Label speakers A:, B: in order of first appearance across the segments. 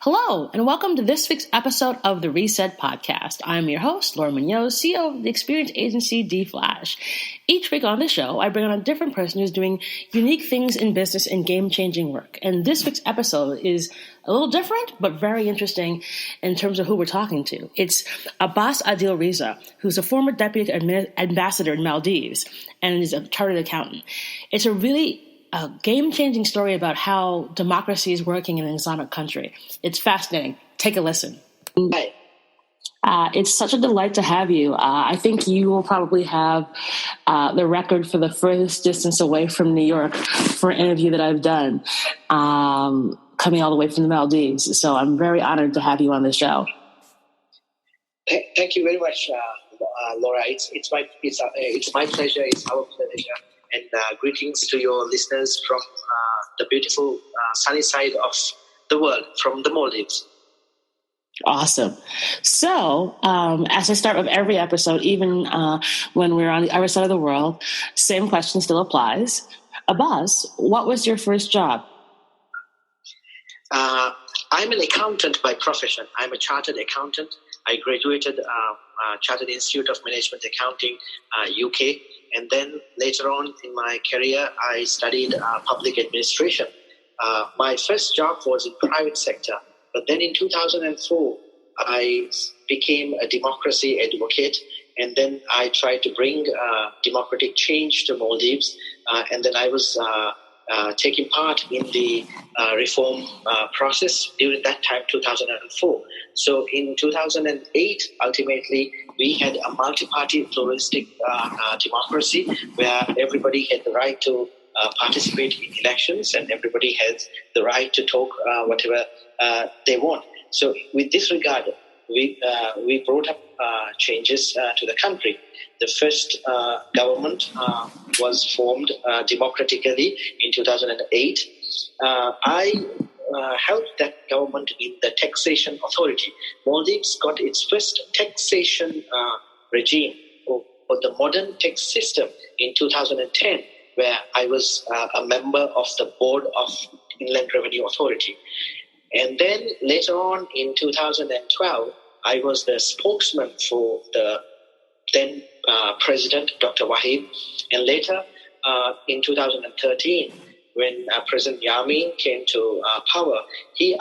A: Hello, and welcome to this week's episode of the Reset Podcast. I'm your host, Laura Munoz, CEO of the experience agency D-Flash. Each week on the show, I bring on a different person who's doing unique things in business and game-changing work. And this week's episode is a little different, but very interesting in terms of who we're talking to. It's Abbas Adil Riza, who's a former deputy ambassador in Maldives and is a chartered accountant. It's a game-changing story about how democracy is working in an Islamic country. It's fascinating. Take a listen.
B: Hi.
A: It's such a delight to have you. I think you will probably have the record for the furthest distance away from New York for an interview that I've done, coming all the way from the Maldives. So I'm very honored to have you on the show.
B: Thank you very much, Laura. It's my pleasure. It's our pleasure. And greetings to your listeners from the beautiful sunny side of the world, from the Maldives.
A: Awesome. So, as I start with every episode, even when we're on the other side of the world, same question still applies. Abbas, what was your first job?
B: I'm an accountant by profession. I'm a chartered accountant. I graduated Chartered Institute of Management Accounting, UK. And then later on in my career, I studied public administration. My first job was in private sector. But then in 2004, I became a democracy advocate. And then I tried to bring democratic change to Maldives. And then I was taking part in the reform process during that time, 2004. So in 2008, ultimately, we had a multi-party pluralistic democracy where everybody had the right to participate in elections and everybody has the right to talk whatever they want. So with this regard, we brought up changes to the country. The first government was formed democratically in 2008. I helped that government in the taxation authority. Maldives got its first taxation regime or the modern tax system in 2010, where I was a member of the board of Inland Revenue Authority. And then later on in 2012, I was the spokesman for the then President, Dr. Wahid. And later in 2013, when President Yamin came to power, he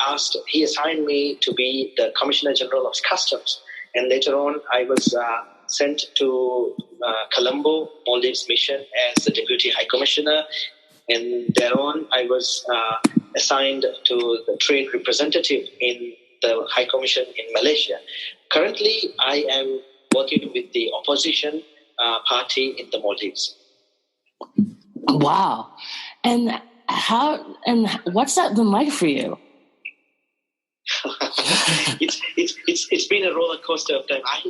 B: assigned me to be the Commissioner General of Customs. And later on, I was sent to Colombo, Maldives mission as the Deputy High Commissioner. And thereon, I was assigned to the trade representative in the High Commission in Malaysia. Currently, I am working with the opposition party in the Maldives.
A: Wow. And what's that been like for you?
B: It's been a roller coaster of time. I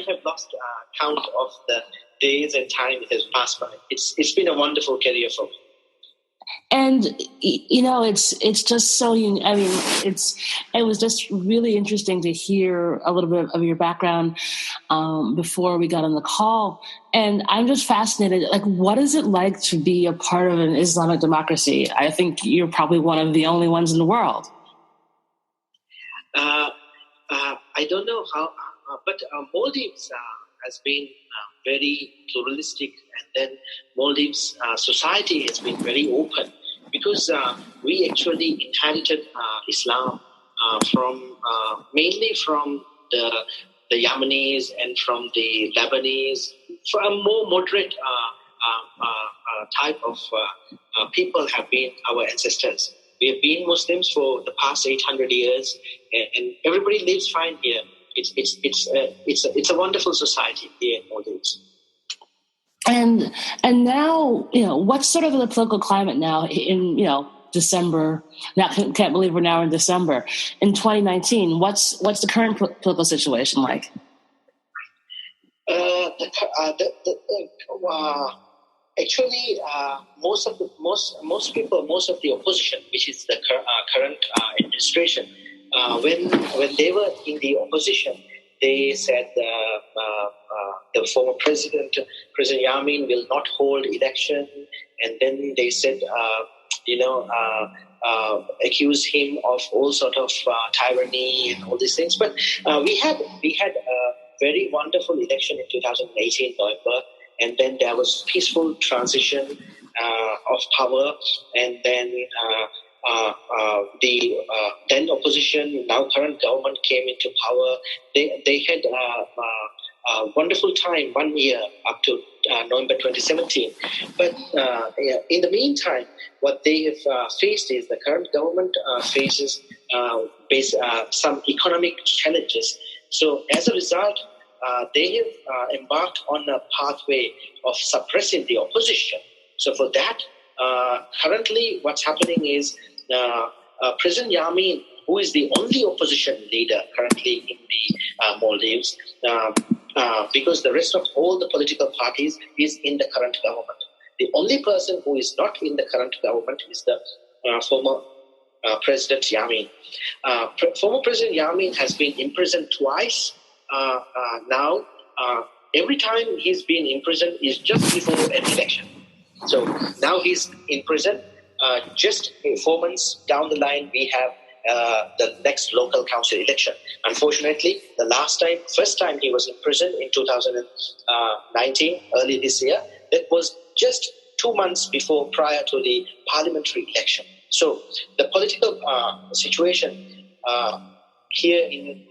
B: have lost count of the days and time it has passed by. It's been a wonderful career for me.
A: And it's just so unique. I mean, it was just really interesting to hear a little bit of your background before we got on the call. And I'm just fascinated. Like, what is it like to be a part of an Islamic democracy? I think you're probably one of the only ones in the world.
B: I don't know how, but Maldives has been very pluralistic, and then Maldives society has been very open because we actually inherited Islam mainly from the Yemenis and from the Lebanese, from more moderate type of people have been our ancestors. We have been Muslims for the past 800 years, and everybody lives fine here. It's a wonderful society here in Maldives.
A: And now, what's sort of the political climate now in, December? Now, can't believe we're now in December. In 2019, what's the current political situation like?
B: Actually, most of the opposition, which is the current administration, when they were in the opposition, they said the former President Yamin, will not hold election, and then they said, accuse him of all sort of tyranny and all these things. But we had a very wonderful election in 2018 November, and then there was peaceful transition of power, and then the then opposition, now current government came into power. They had a wonderful time, 1 year up to November 2017. But in the meantime, what they have faced is the current government faces some economic challenges. So as a result, they have embarked on a pathway of suppressing the opposition. So for that, currently what's happening is President Yamin, who is the only opposition leader currently in the Maldives, because the rest of all the political parties is in the current government. The only person who is not in the current government is the former President Yamin. Former President Yamin has been imprisoned twice now. Every time he's been imprisoned is just before an election. So now he's in prison. Just 4 months down the line, we have the next local council election. Unfortunately, first time he was in prison in 2019, early this year, that was just 2 months prior to the parliamentary election. So the political situation here in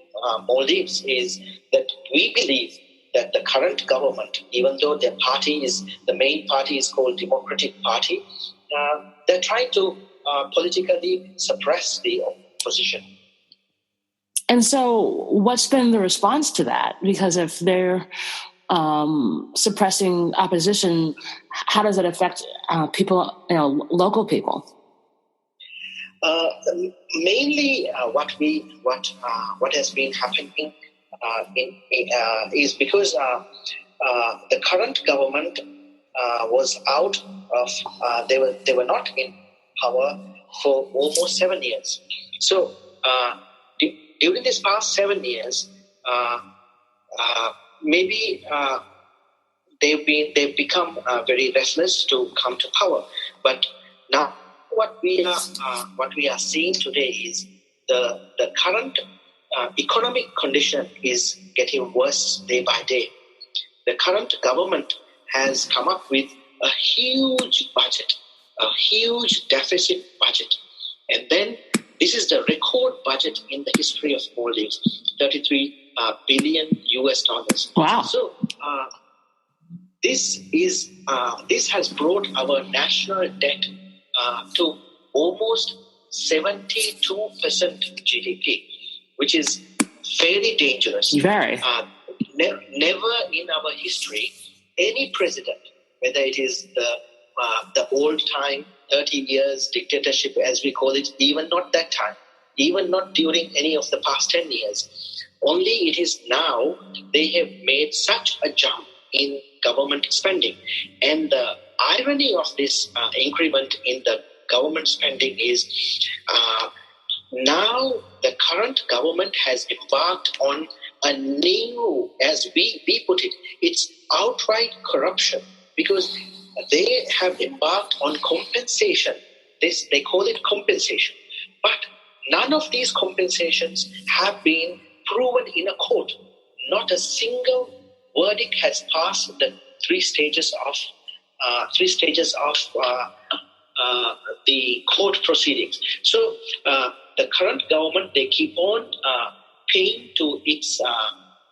B: Maldives is that we believe that the current government, even though the main party is called Democratic Party, they're trying to politically suppress the opposition.
A: And so what's been the response to that? Because if they're suppressing opposition, how does it affect people, local people?
B: Mainly what has been happening is because the current government was out of they were not in power for almost 7 years. So during these past 7 years, maybe they've become very restless to come to power. But now what we are seeing today is the current economic condition is getting worse day by day. The current government has come up with a huge budget, a huge deficit budget. And then this is the record budget in the history of Maldives, $33 billion.
A: Wow.
B: So this has brought our national debt to almost 72% GDP, which is very dangerous.
A: Very.
B: Never in our history, any president, whether it is the old time, 30 years dictatorship as we call it, even not that time, even not during any of the past 10 years, only it is now they have made such a jump in government spending. And the irony of this increment in the government spending is now the current government has embarked on a new, as we put it, it's outright corruption, because they have embarked on compensation. They call it compensation. But none of these compensations have been proven in a court. Not a single verdict has passed the three stages of the court proceedings. So the current government, they keep on paying to its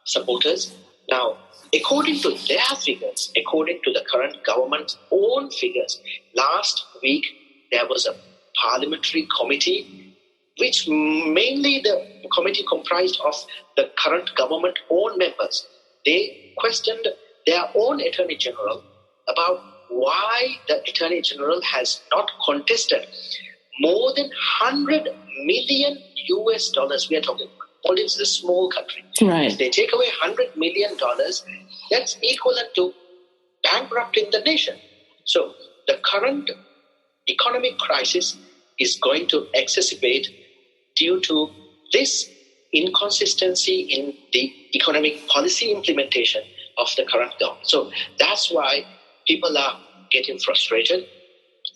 B: supporters. Now, according to their figures, according to the current government's own figures, last week there was a parliamentary committee, which mainly the committee comprised of the current government own members. They questioned their own Attorney General about why the Attorney General has not contested more than $100 million. We are talking about. Maldives is a small country.
A: Right.
B: If they take away $100 million, that's equivalent to bankrupting the nation. So the current economic crisis is going to exacerbate due to this inconsistency in the economic policy implementation of the current government. So that's why people are getting frustrated.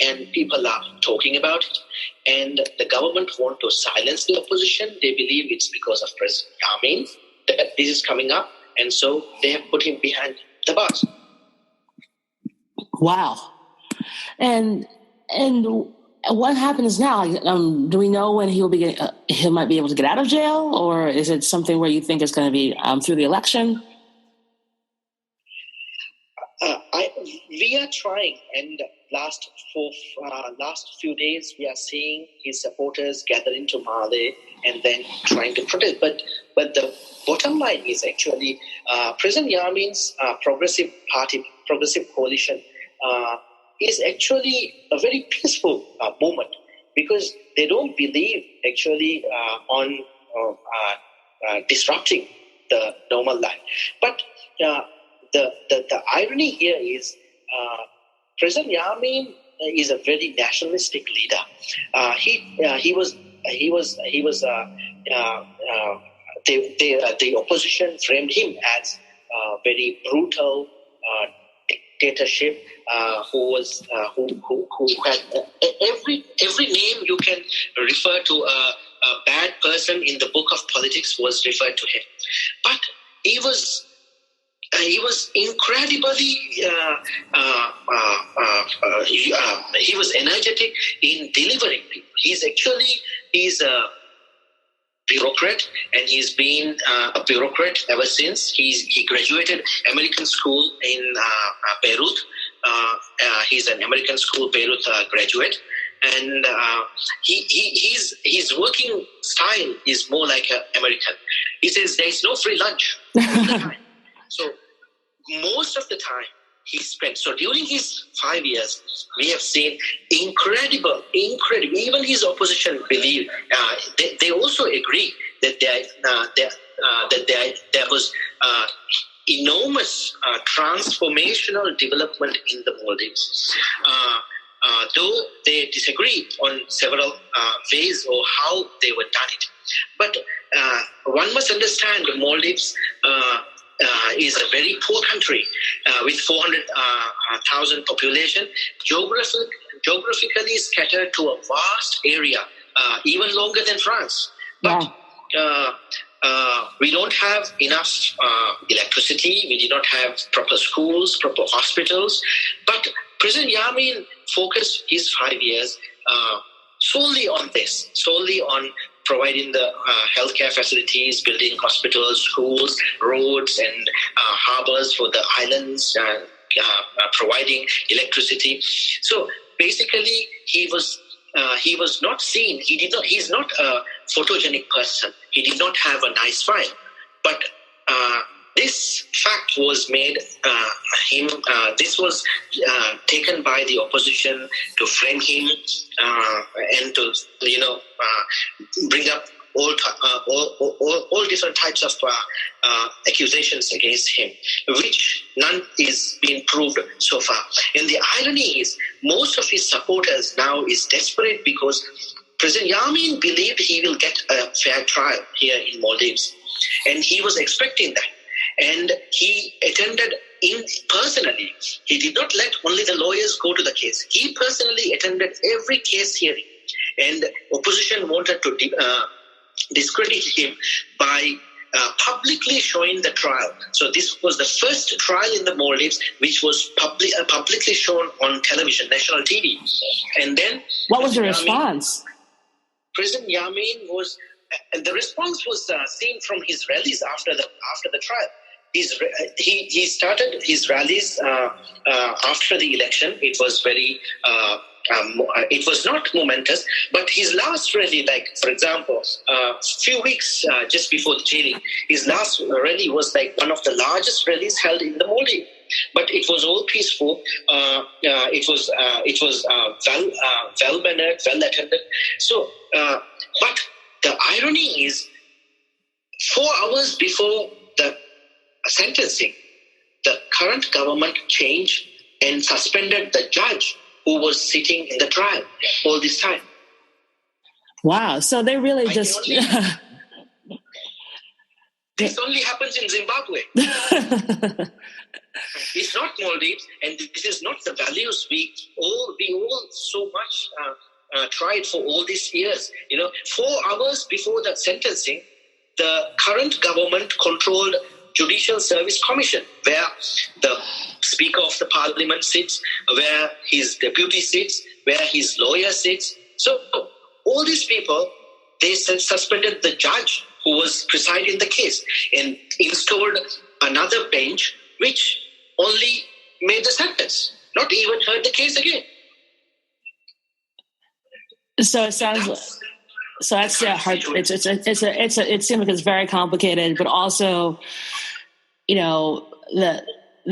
B: and people are talking about it. And the government want to silence the opposition. They believe it's because of President Yamin that this is coming up, and so they have put him behind the bars.
A: Wow. And what happens now? Do we know when he might be able to get out of jail, or is it something where you think it's going to be through the election?
B: We are trying, and last few days we are seeing his supporters gather into Malé and then trying to protest. But the bottom line is actually President Yamin's progressive coalition is actually a very peaceful movement, because they don't believe actually on disrupting the normal life. But the irony here is President Yamin is a very nationalistic leader. The opposition framed him as very brutal dictatorship, who had every name you can refer to a bad person in the book of politics was referred to him. But he was incredibly he was energetic in delivering people. He's a bureaucrat, and he's been a bureaucrat ever since. He graduated American school in Beirut. He's an American school Beirut graduate, and his working style is more like an American. He says there is no free lunch all the time. So most of the time he spent. So during his 5 years, we have seen incredible. Even his opposition believe they also agree that there was enormous transformational development in the Maldives. Though they disagree on several ways or how they were done it. But one must understand the Maldives is a very poor country with 400,000 population, geographically scattered to a vast area, even longer than France. But we don't have enough electricity. We do not have proper schools, proper hospitals. But President Yamin focused his 5 years solely on this, solely on providing the healthcare facilities, building hospitals, schools, roads, and harbors for the islands, providing electricity. So basically, he was not seen. He's not a photogenic person. He did not have a nice smile. But this fact was made him. This was taken by the opposition to frame him and to bring up all different types of accusations against him, which none is being proved so far. And the irony is, most of his supporters now is desperate because President Yamin believed he will get a fair trial here in Maldives, and he was expecting that. And he attended personally. He did not let only the lawyers go to the case. He personally attended every case hearing. And opposition wanted to discredit him by publicly showing the trial. So this was the first trial in the Maldives which was publicly shown on television, national TV. And then...
A: What was the response?
B: President Yamin was... the response was seen from his rallies after the trial. He started his rallies after the election. It was very it was not momentous, but his last rally, like for example, a few weeks just before the jailing, his last rally was like one of the largest rallies held in the Maldives. But it was all peaceful. It was well mannered, well attended. So, but the irony is, 4 hours before the sentencing, the current government changed and suspended the judge who was sitting in the trial all this time.
A: Wow. So they really
B: This only happens in Zimbabwe. It's not Maldives, and this is not the values we all so much tried for all these years. 4 hours before the sentencing, the current government controlled Judicial Service Commission, where the Speaker of the Parliament sits, where his deputy sits, where his lawyer sits. So all these people, they suspended the judge who was presiding the case and installed another bench which only made the sentence, not even heard the case again.
A: So it sounds so that's hard. It seems like it's very complicated, but also, the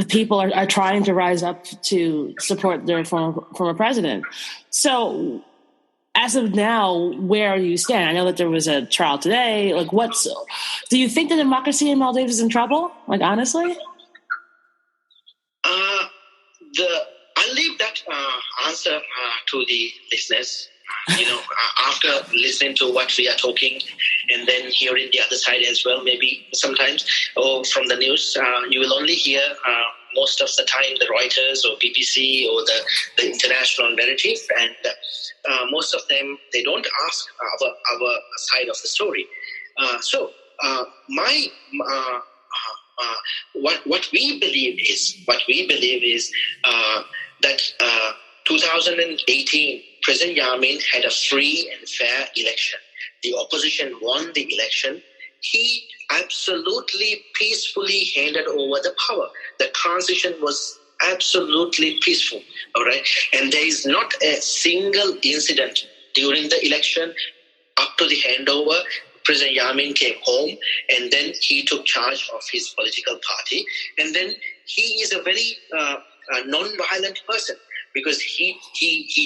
A: people are trying to rise up to support their former president. So, as of now, where you stand? I know that there was a trial today. Like, do you think the democracy in Maldives is in trouble? Like, honestly?
B: I'll leave that answer to the listeners. After listening to what we are talking and then hearing the other side as well, maybe sometimes, or from the news, you will only hear most of the time the Reuters or BBC or the international narrative, and most of them, they don't ask our side of the story. What we believe is that 2018 President Yamin had a free and fair election. The opposition won the election. He absolutely peacefully handed over the power. The transition was absolutely peaceful, all right? And there is not a single incident during the election up to the handover. President Yamin came home and then he took charge of his political party. And then he is a very non-violent person, because he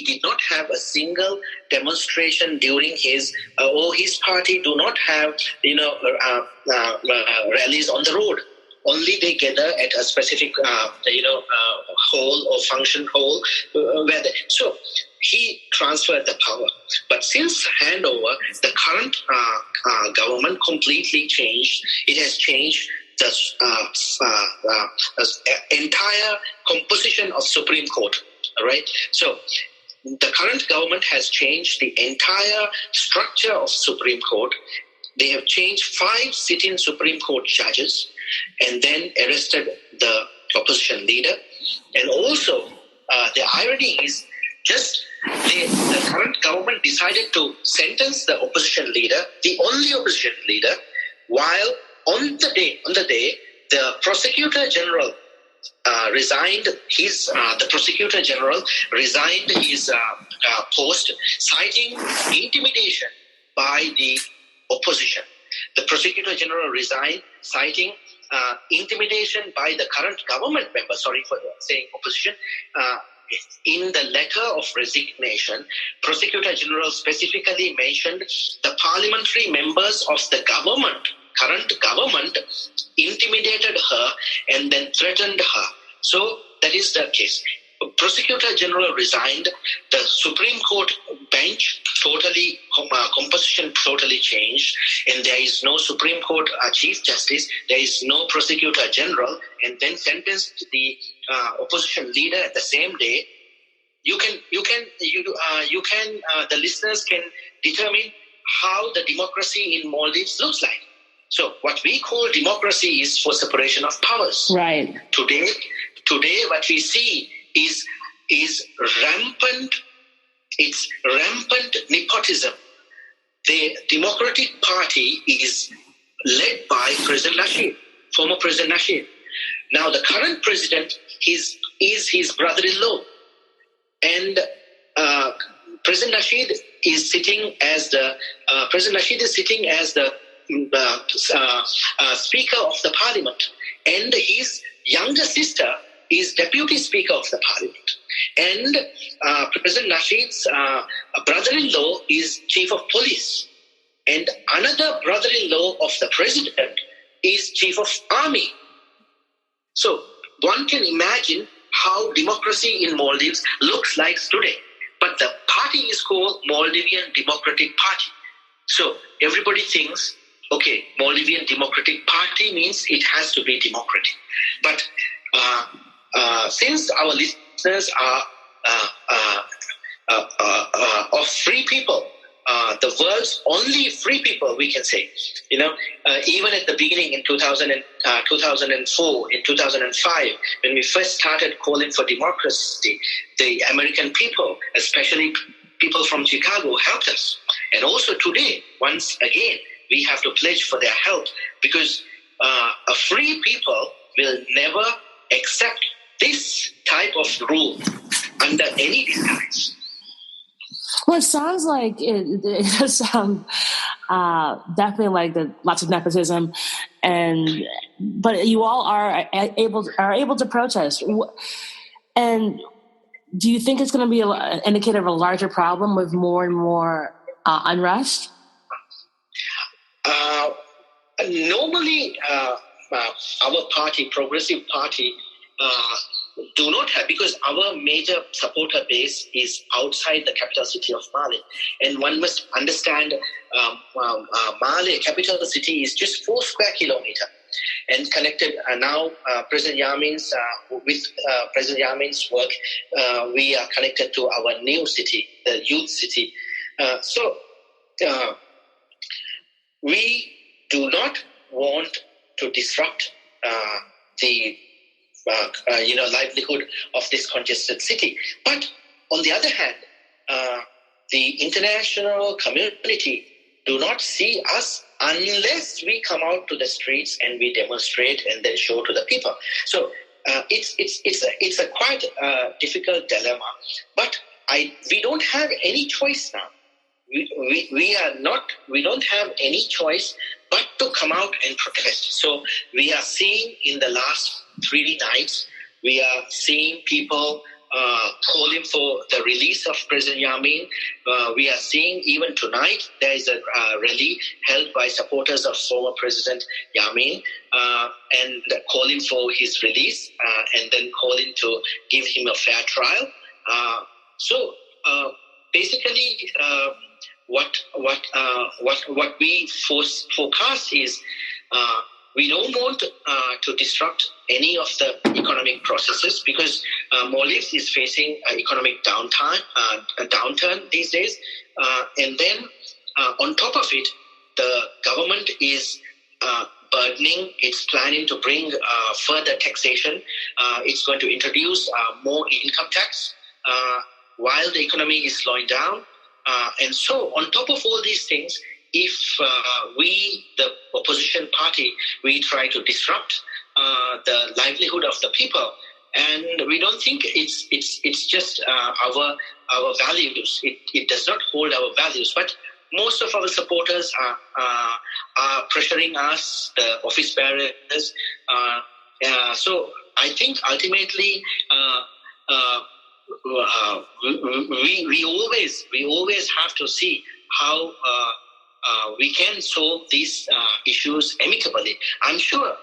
B: did not have a single demonstration during his party do not have rallies on the road. Only they gather at a specific hall or function hall so he transferred the power. But since handover, the current government completely changed. It has changed the entire composition of Supreme Court. All right. So the current government has changed the entire structure of Supreme Court. They have changed 5 sitting Supreme Court judges and then arrested the opposition leader. And also, the irony is just the current government decided to sentence the opposition leader, the only opposition leader, while on the day, the prosecutor general resigned his post, citing intimidation by the opposition. The prosecutor general resigned, citing intimidation by the current government member. Sorry for saying opposition. In the letter of resignation, prosecutor general specifically mentioned the parliamentary members of the current government intimidated her and then threatened her. So that is the case. Prosecutor general resigned. The Supreme Court bench composition totally changed, and there is no Supreme Court Chief Justice. There is no prosecutor general, and then sentenced the opposition leader at the same day. The listeners can determine how the democracy in Maldives looks like. So what we call democracy is for separation of powers.
A: Right.
B: Today, what we see is rampant. It's rampant nepotism. The Democratic Party is led by President Nasheed, former President Nasheed. Now, the current president is his brother-in-law, and President Nasheed is sitting as the Speaker of the Parliament, and his younger sister is Deputy Speaker of the Parliament. And President Nasheed's brother-in-law is Chief of Police. And another brother-in-law of the President is Chief of Army. So one can imagine how democracy in Maldives looks like today. But the party is called Maldivian Democratic Party. So everybody thinks okay, Maldivian Democratic Party means it has to be democratic. But since our listeners are of free people, the world's only free people, we can say. Even at the beginning in 2004, in 2005, when we first started calling for democracy, the American people, especially people from Chicago, helped us. And also today, once again, we have to pledge for their help, because a free people will never accept this type of rule under any disguise.
A: Well, it sounds like it does sound definitely like lots of nepotism, but you all are able to protest. And do you think it's going to be an indicator of a larger problem with more and more unrest?
B: Normally, our party, Progressive Party, do not have, because our major supporter base is outside the capital city of Male. And one must understand Male, capital city, is just 4 square kilometers and connected now President Yamin's, with President Yamin's work, we are connected to our new city, the youth city. So we do not want to disrupt the livelihood of this congested city. But on the other hand, the international community do not see us unless we come out to the streets and we demonstrate and then show to the people. So it's a quite difficult dilemma. But we don't have any choice now. We don't have any choice but to come out and protest. So we are seeing in the last 3 nights, we are seeing people calling for the release of President Yamin. We are seeing even tonight there is a rally held by supporters of former President Yamin and calling for his release and then calling to give him a fair trial. So basically, what we forecast is we don't want to disrupt any of the economic processes, because Maldives is facing economic downturn these days. And then on top of it, the government is burdening, it's planning to bring further taxation. It's going to introduce more income tax while the economy is slowing down. And so on top of all these things, if we, the opposition party, we try to disrupt the livelihood of the people, and we don't think it's just our values. It does not hold our values, but most of our supporters are pressuring us, the office bearers. So I think ultimately we always have to see how we can solve these issues amicably. I'm sure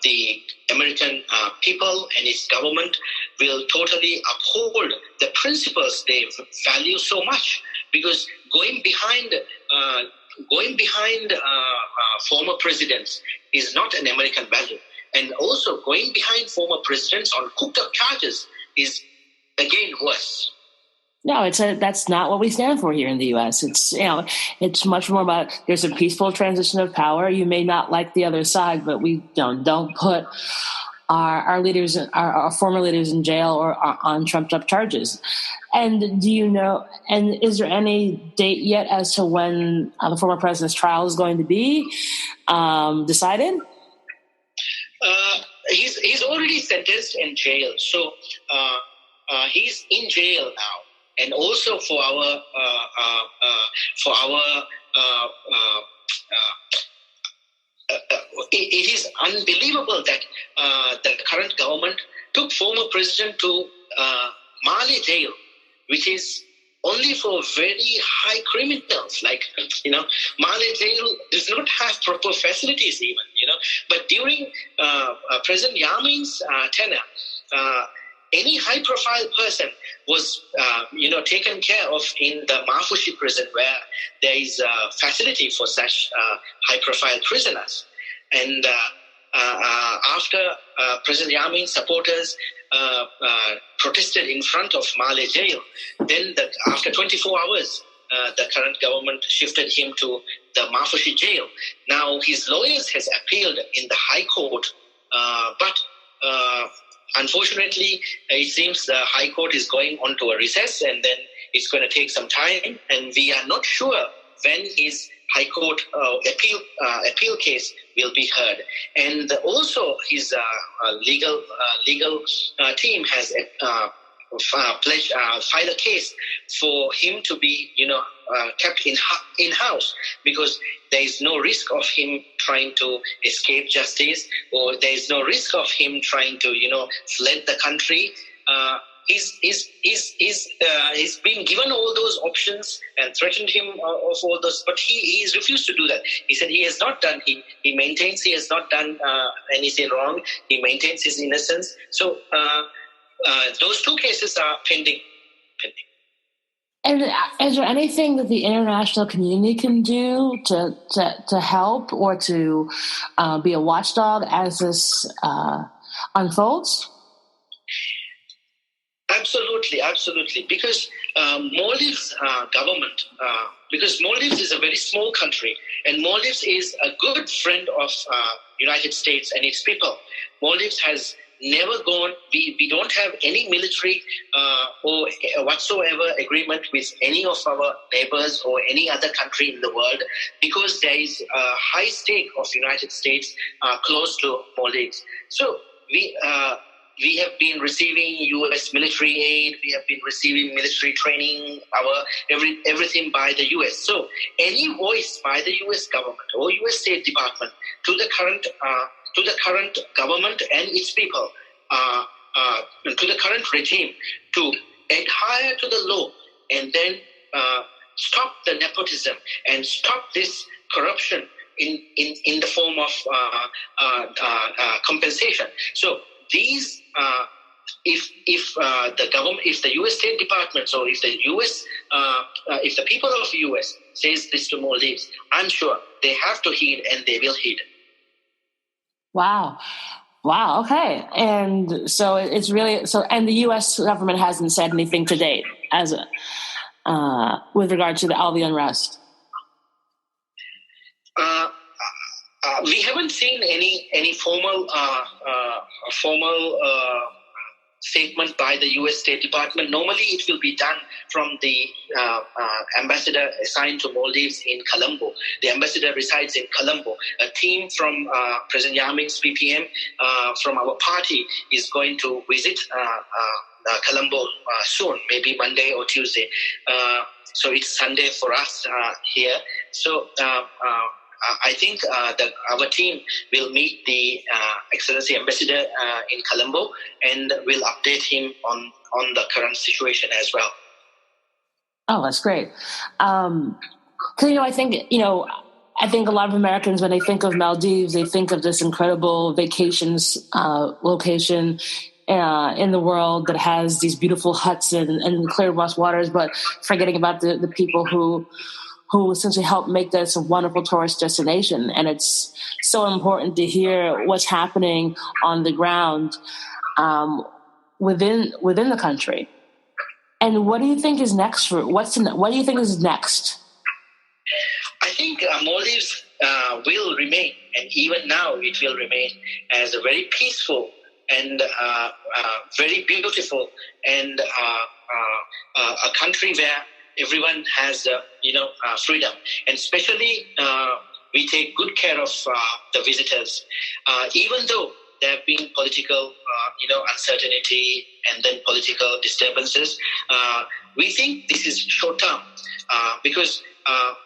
B: the American people and its government will totally uphold the principles they value so much, because going behind former presidents is not an American value. And also going behind former presidents on cooked up charges is again worse.
A: No, that's not what we stand for here in the U.S. It's much more about there's a peaceful transition of power. You may not like the other side, but we don't put our leaders, our former leaders, in jail or on trumped up charges. And do you know? And is there any date yet as to when the former president's trial is going to be decided?
B: He's already sentenced in jail, so he's in jail now. And also for our it is unbelievable that the current government took former president to Male jail, which is only for very high criminals. Like, Male jail does not have proper facilities even, But during President Yamin's tenure, any high-profile person was, taken care of in the Mafushi prison, where there is a facility for such high-profile prisoners. And after President Yamin's supporters protested in front of Malé jail, then after 24 hours, the current government shifted him to the Mafushi jail. Now his lawyers has appealed in the High Court, but unfortunately, it seems the High Court is going on to a recess, and then it's going to take some time, and we are not sure when his High Court appeal case will be heard. And also his legal team has filed a case for him to be kept in house, because there is no risk of him trying to escape justice, or there is no risk of him trying to fled the country. He's been given all those options and threatened him of all those, but he's refused to do that. He said he has not done. He maintains he has not done anything wrong. He maintains his innocence. So those two cases are pending.
A: And is there anything that the international community can do to help or to be a watchdog as this unfolds? Absolutely. Because Maldives government, because Maldives is a very small country, and Maldives is a good friend of United States and its people. Maldives has never gone. We don't have any military or whatsoever agreement with any of our neighbors or any other country in the world, because there is a high stake of United States close to Maldives. So we have been receiving U.S. military aid. We have been receiving military training, everything by the U.S. So any voice by the U.S. government or U.S. State Department to the current government and its people, to the current regime, to adhere to the law and then stop the nepotism and stop this corruption in the form of compensation. So these, if the government, if the U.S. State Department, so if the U.S., if the people of the U.S. says this to Maldives, I'm sure they have to heed, and they will heed. Wow. Okay. And so it's really so. And the U.S. government hasn't said anything to date as with regard to all the unrest.
B: We haven't seen any formal statement by the U.S. State Department. Normally, it will be done from the ambassador assigned to Maldives in Colombo. The ambassador resides in Colombo. A team from President Yamin's PPM from our party is going to visit Colombo soon, maybe Monday or Tuesday. So it's Sunday for us here. So I think that our team will meet the Excellency Ambassador in Colombo and will update him on the current situation as well.
A: Oh, that's great. Because I think a lot of Americans, when they think of Maldives, they think of this incredible vacations location in the world that has these beautiful huts and clear waters, but forgetting about the people who essentially help make this a wonderful tourist destination. And it's so important to hear what's happening on the ground within the country. And what do you think is next? What do you think is next?
B: I think Maldives will remain, and even now it will remain, as a very peaceful and very beautiful and a country where everyone has, freedom. And especially, we take good care of the visitors. Even though there have been political, uncertainty and then political disturbances, we think this is short term because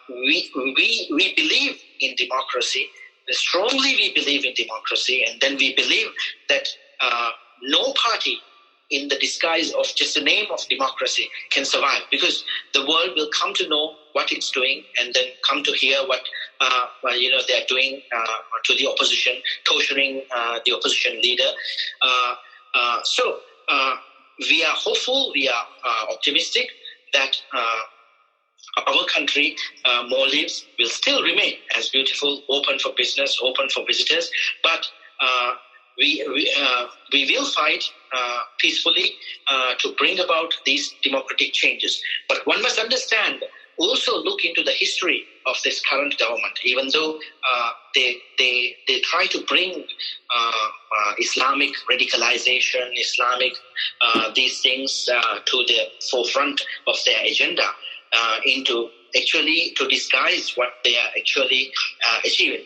B: we believe in democracy. Strongly, we believe in democracy, and then we believe that no party in the disguise of just the name of democracy can survive, because the world will come to know what it's doing and then come to hear what they're doing to the opposition, torturing the opposition leader. So we are hopeful, we are optimistic that our country, Maldives, will still remain as beautiful, open for business, open for visitors. But we will fight peacefully to bring about these democratic changes. But one must understand, also look into the history of this current government. Even though they try to bring Islamic radicalization, Islamic these things to the forefront of their agenda, into actually to disguise what they are actually achieving.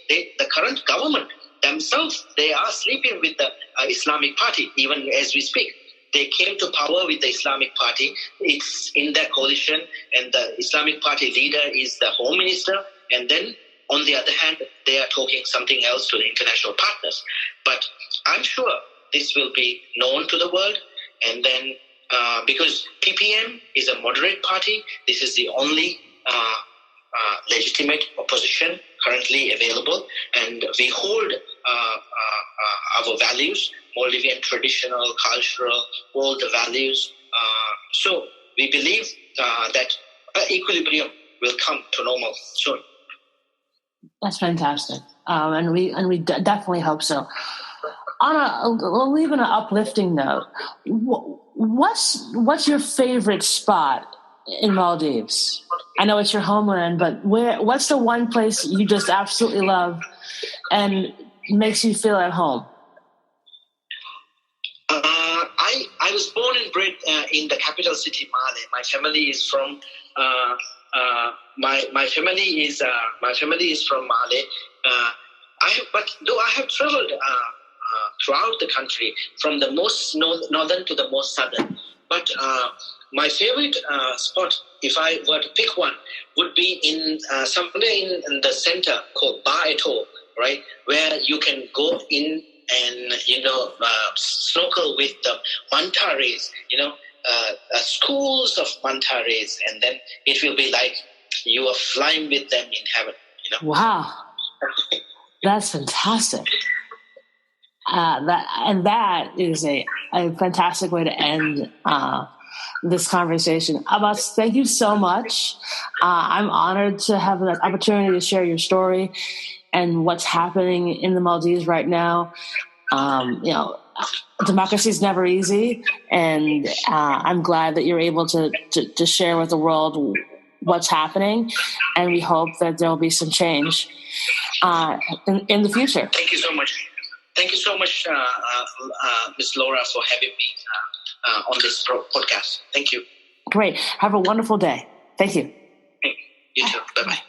B: The current government themselves, they are sleeping with the Islamic Party, even as we speak. They came to power with the Islamic Party. It's in their coalition, and the Islamic Party leader is the Home Minister. And then, on the other hand, they are talking something else to the international partners. But I'm sure this will be known to the world. And then, because PPM is a moderate party, this is the only legitimate opposition currently available, and we hold our values, Maldivian traditional, cultural, all the values. So we believe that equilibrium will come to normal soon.
A: That's fantastic, and we definitely hope so. We'll leave on an uplifting note. What's your favorite spot in Maldives? I know it's your homeland, but what's the one place you just absolutely love and makes you feel at home?
B: I was born and bred in the capital city, Male. My family is from my family is from Male. But though I have traveled throughout the country, from the most northern to the most southern. But my favorite spot, if I were to pick one, would be in somewhere in the center called Bar Atoll, right, where you can go in and snorkel with the manta rays, schools of manta rays, and then it will be like you are flying with them in heaven.
A: Wow, that's fantastic. That is a fantastic way to end this conversation. Abbas, thank you so much. I'm honored to have the opportunity to share your story and what's happening in the Maldives right now. Democracy is never easy, and I'm glad that you're able to share with the world what's happening, and we hope that there will be some change in the future.
B: Thank you so much. Thank you so much, Ms. Laura, for having me on this podcast. Thank you.
A: Great. Have a wonderful day. Thank you.
B: You too. Bye-bye.